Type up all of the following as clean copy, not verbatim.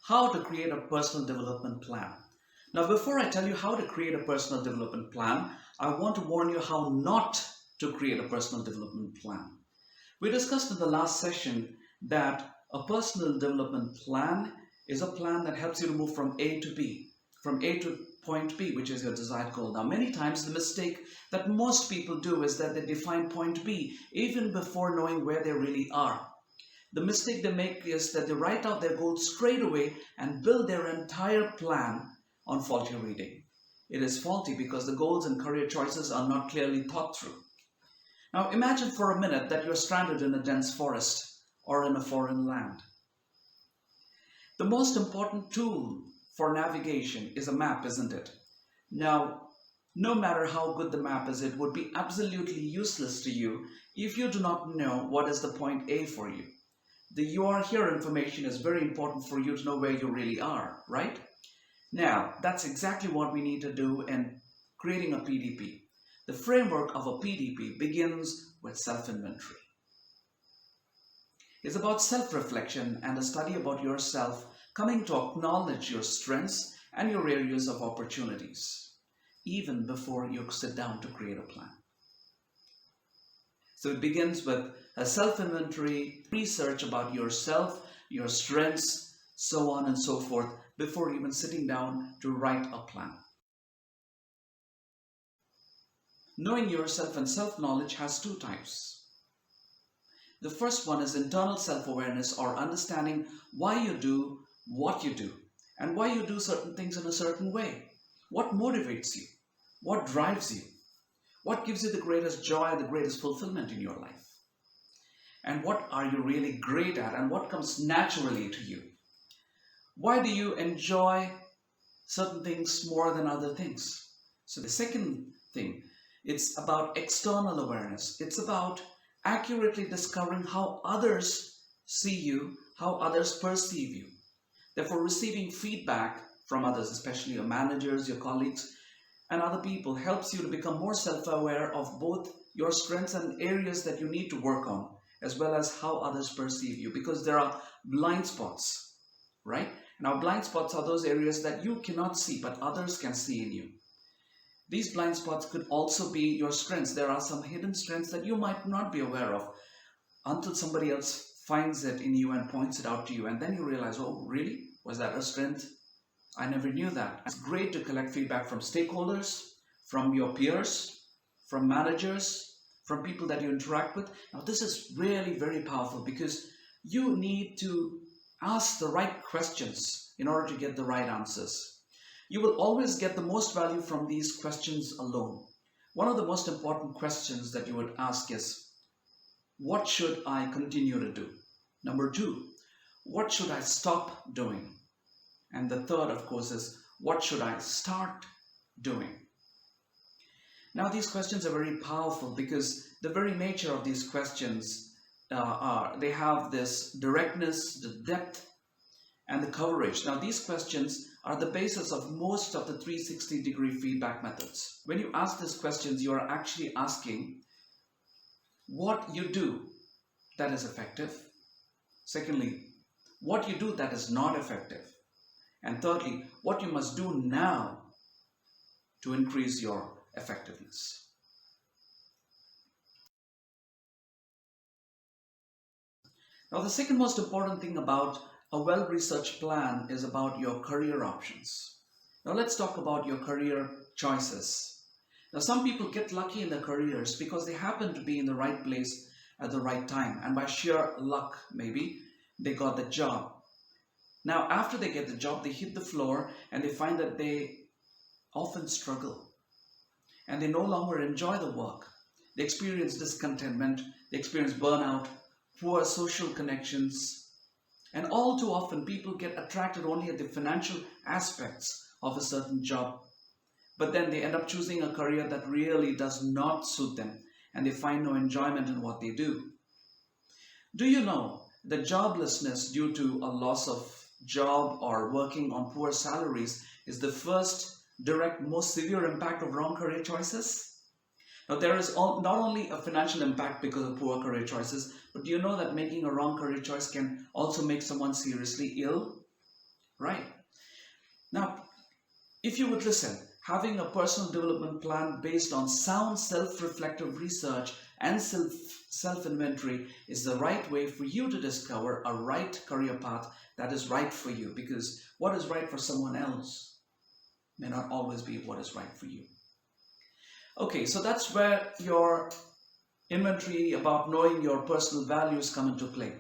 how to create a personal development plan. Now, before I tell you how to create a personal development plan, I want to warn you how not to create a personal development plan. We discussed in the last session that a personal development plan is a plan that helps you to move from A to B, from A to point B, which is your desired goal. Now, many times the mistake that most people do is that they define point B even before knowing where they really are. The mistake they make is that they write out their goals straight away and build their entire plan on faulty reading. It is faulty because the goals and career choices are not clearly thought through. Now, imagine for a minute that you're stranded in a dense forest or in a foreign land. The most important tool for navigation is a map, isn't it? Now, no matter how good the map is, it would be absolutely useless to you if you do not know what is the point A for you. The "you are here" information is very important for you to know where you really are, right? Now, that's exactly what we need to do in creating a PDP. The framework of a PDP begins with self-inventory. It's about self-reflection and a study about yourself, coming to acknowledge your strengths and your areas of opportunities, even before you sit down to create a plan. So it begins with a self-inventory, research about yourself, your strengths, so on and so forth, before even sitting down to write a plan. Knowing yourself and self-knowledge has two types. The first one is internal self-awareness, or understanding why you do what you do and why you do certain things in a certain way. What motivates you? What drives you? What gives you the greatest joy, the greatest fulfillment in your life? And what are you really great at, and what comes naturally to you? Why do you enjoy certain things more than other things? So the second thing, it's about external awareness. It's about accurately discovering how others see you, how others perceive you. Therefore, receiving feedback from others, especially your managers, your colleagues, and other people, helps you to become more self-aware of both your strengths and areas that you need to work on, as well as how others perceive you, because there are blind spots, right? Now, blind spots are those areas that you cannot see, but others can see in you. These blind spots could also be your strengths. There are some hidden strengths that you might not be aware of until somebody else finds it in you and points it out to you. And then you realize, oh, really? Was that a strength? I never knew that. It's great to collect feedback from stakeholders, from your peers, from managers, from people that you interact with. Now, this is really very powerful because you need to ask the right questions in order to get the right answers. You will always get the most value from these questions alone. One of the most important questions that you would ask is, what should I continue to do? Number two, what should I stop doing? And the third, of course, is, what should I start doing? Now, these questions are very powerful because the very nature of these questions they have this directness, the depth, and the coverage. Now, these questions are the basis of most of the 360-degree feedback methods. When you ask these questions, you are actually asking what you do that is effective. Secondly, what you do that is not effective. And thirdly, what you must do now to increase your effectiveness. Now, the second most important thing about a well-researched plan is about your career options. Now, let's talk about your career choices. Now, some people get lucky in their careers because they happen to be in the right place at the right time, and by sheer luck, maybe, they got the job. Now, after they get the job, they hit the floor and they find that they often struggle and they no longer enjoy the work. They experience discontentment, they experience burnout, poor social connections, and all too often people get attracted only at the financial aspects of a certain job. But then they end up choosing a career that really does not suit them and they find no enjoyment in what they do. Do you know that joblessness due to a loss of job or working on poor salaries is the first direct, most severe impact of wrong career choices? Now, there is not only a financial impact because of poor career choices, but do you know that making a wrong career choice can also make someone seriously ill? right? Now, if you would listen, having a personal development plan based on sound self-reflective research and self-inventory is the right way for you to discover a right career path that is right for you, because what is right for someone else may not always be what is right for you. Okay, so that's where your inventory about knowing your personal values come into play.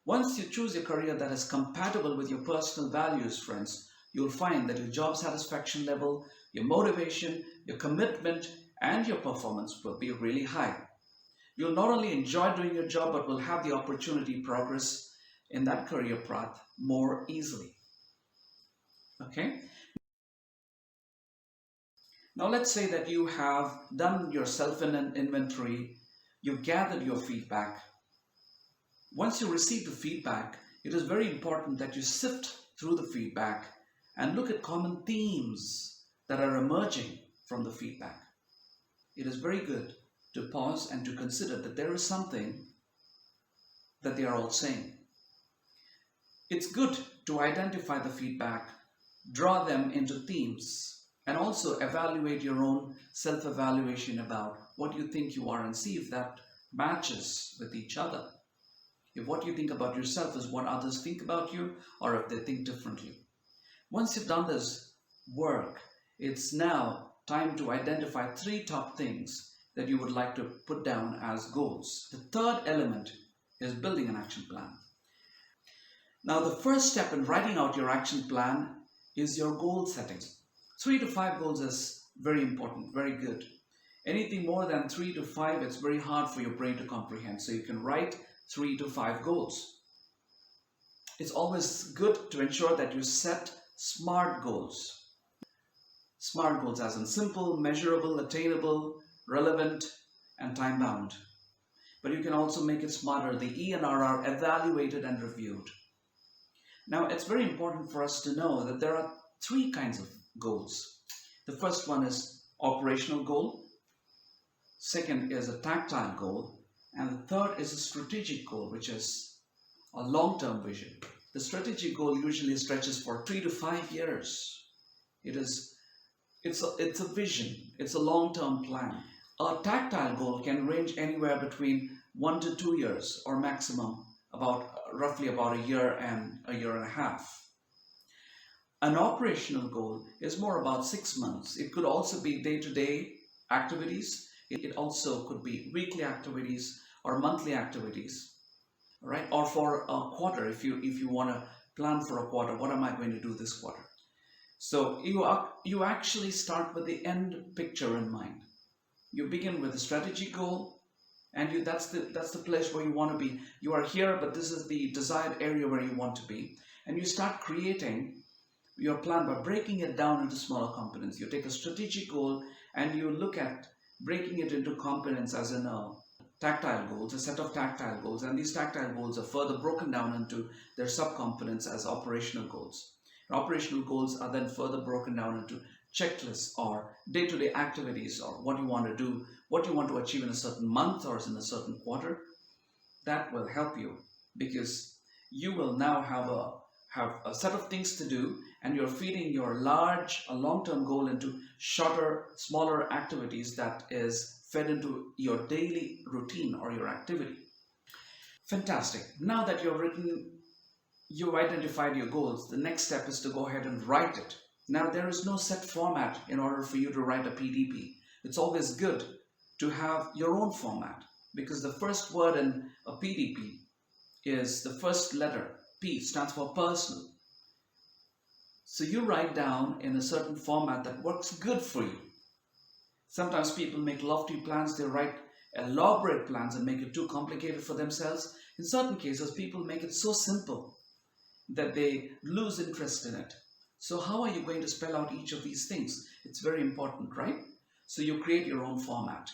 Once you choose a career that is compatible with your personal values, friends, you'll find that your job satisfaction level, your motivation, your commitment, and your performance will be really high. You'll not only enjoy doing your job, but will have the opportunity to progress in that career path more easily. Okay? Now let's say that you have done your self-inventory, you've gathered your feedback. Once you receive the feedback, it is very important that you sift through the feedback and look at common themes that are emerging from the feedback. It is very good to pause and to consider that there is something that they are all saying. It's good to identify the feedback, draw them into themes, and also evaluate your own self-evaluation about what you think you are and see if that matches with each other. If what you think about yourself is what others think about you, or if they think differently. Once you've done this work, it's now time to identify 3 top things that you would like to put down as goals. The third element is building an action plan. Now, the first step in writing out your action plan is your goal settings. 3 to 5 goals is very important, very good. Anything more than 3 to 5, it's very hard for your brain to comprehend. So you can write 3 to 5 goals. It's always good to ensure that you set SMART goals. SMART goals as in simple, measurable, attainable, relevant, and time-bound. But you can also make it smarter. The E and R are evaluated and reviewed. Now, it's very important for us to know that there are 3 kinds of goals. The first one is operational goal. Second is a tactile goal. And the third is a strategic goal, which is a long-term vision. The strategic goal usually stretches for 3 to 5 years. It's a vision. It's a long-term plan. A tactile goal can range anywhere between 1 to 2 years, or maximum roughly about a year and a half. An operational goal is more about 6 months. It could also be day-to-day activities. It also could be weekly activities or monthly activities, right? Or for a quarter, if you want to plan for a quarter, what am I going to do this quarter? So you actually start with the end picture in mind. You begin with a strategy goal, and that's the place where you want to be. You are here, but this is the desired area where you want to be, and you start creating your plan by breaking it down into smaller components. You take a strategic goal and you look at breaking it into components, as in tactile goals, a set of tactile goals, and these tactile goals are further broken down into their subcomponents as operational goals. And operational goals are then further broken down into checklists or day-to-day activities, or what you want to do, what you want to achieve in a certain month or in a certain quarter. That will help you, because you will now have a set of things to do, and you're feeding your long-term goal into shorter, smaller activities that is fed into your daily routine or your activity. Fantastic. Now that you've identified your goals, the next step is to go ahead and write it. Now, there is no set format in order for you to write a PDP. It's always good to have your own format, because the first word in a PDP is the first letter. P stands for personal. So you write down in a certain format that works good for you. Sometimes people make lofty plans, they write elaborate plans and make it too complicated for themselves. In certain cases, people make it so simple that they lose interest in it. So how are you going to spell out each of these things? It's very important, right? So you create your own format.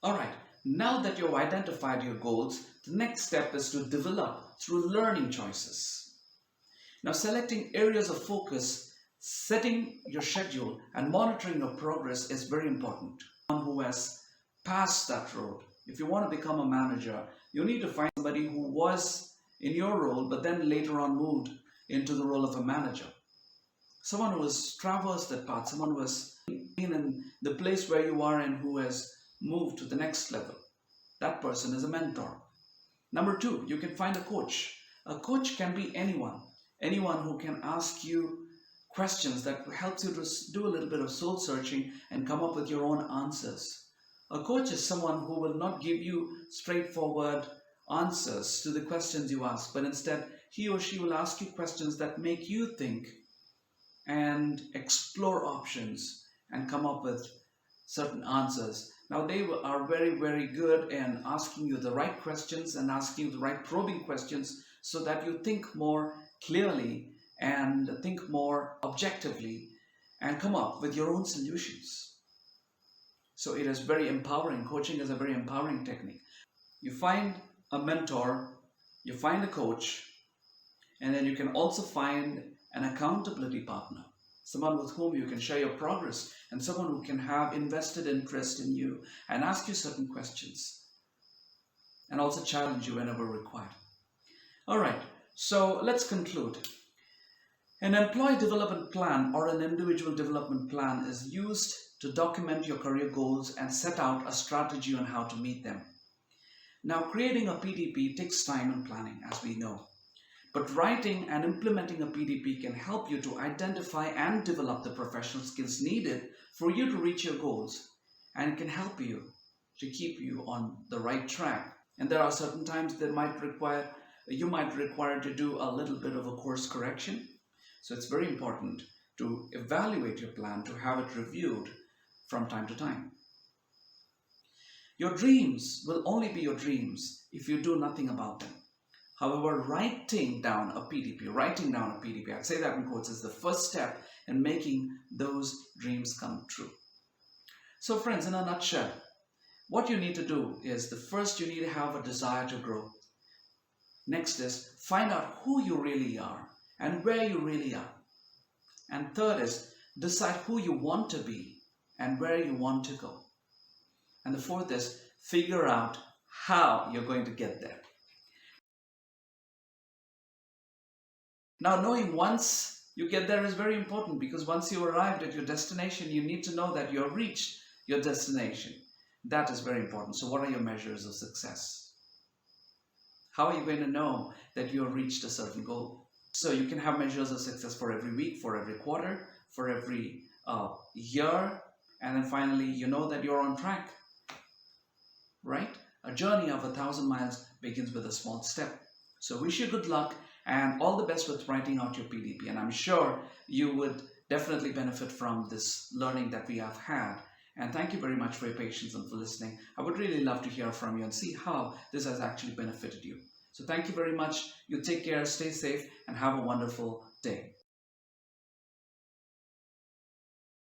All right, now that you've identified your goals, the next step is to develop through learning choices. Now, selecting areas of focus, setting your schedule, and monitoring your progress is very important. Someone who has passed that road. If you want to become a manager, you need to find somebody who was in your role, but then later on moved into the role of a manager. Someone who has traversed that path, someone who has been in the place where you are and who has moved to the next level. That person is a mentor. Number two, you can find a coach. A coach can be anyone who can ask you questions that helps you to do a little bit of soul searching and come up with your own answers. A coach is someone who will not give you straightforward answers to the questions you ask, but instead he or she will ask you questions that make you think and explore options and come up with certain answers. Now they are very, very good in asking you the right questions and asking you the right probing questions so that you think more clearly and think more objectively and come up with your own solutions. So it is very empowering. Coaching is a very empowering technique. You find a mentor, you find a coach, and then you can also find an accountability partner, someone with whom you can share your progress and someone who can have invested interest in you and ask you certain questions and also challenge you whenever required. All right, so let's conclude. An employee development plan or an individual development plan is used to document your career goals and set out a strategy on how to meet them. Now, creating a PDP takes time and planning, as we know. But writing and implementing a PDP can help you to identify and develop the professional skills needed for you to reach your goals. And it can help you to keep you on the right track. And there are certain times that you might require to do a little bit of a course correction. So it's very important to evaluate your plan, to have it reviewed from time to time. Your dreams will only be your dreams if you do nothing about them. However, writing down a PDP, I'd say that in quotes, is the first step in making those dreams come true. So friends, in a nutshell, what you need to do is, the first, you need to have a desire to grow. Next is, find out who you really are and where you really are. And third is, decide who you want to be and where you want to go. And the fourth is, figure out how you're going to get there. Now, knowing once you get there is very important, because once you arrived at your destination, you need to know that you have reached your destination. That is very important. So what are your measures of success? How are you going to know that you have reached a certain goal? So you can have measures of success for every week, for every quarter, for every year, and then finally you know that you're on track, right? A journey of 1,000 miles begins with a small step. So wish you good luck and all the best with writing out your PDP. And I'm sure you would definitely benefit from this learning that we have had. And thank you very much for your patience and for listening. I would really love to hear from you and see how this has actually benefited you. So thank you very much. You take care, stay safe, and have a wonderful day.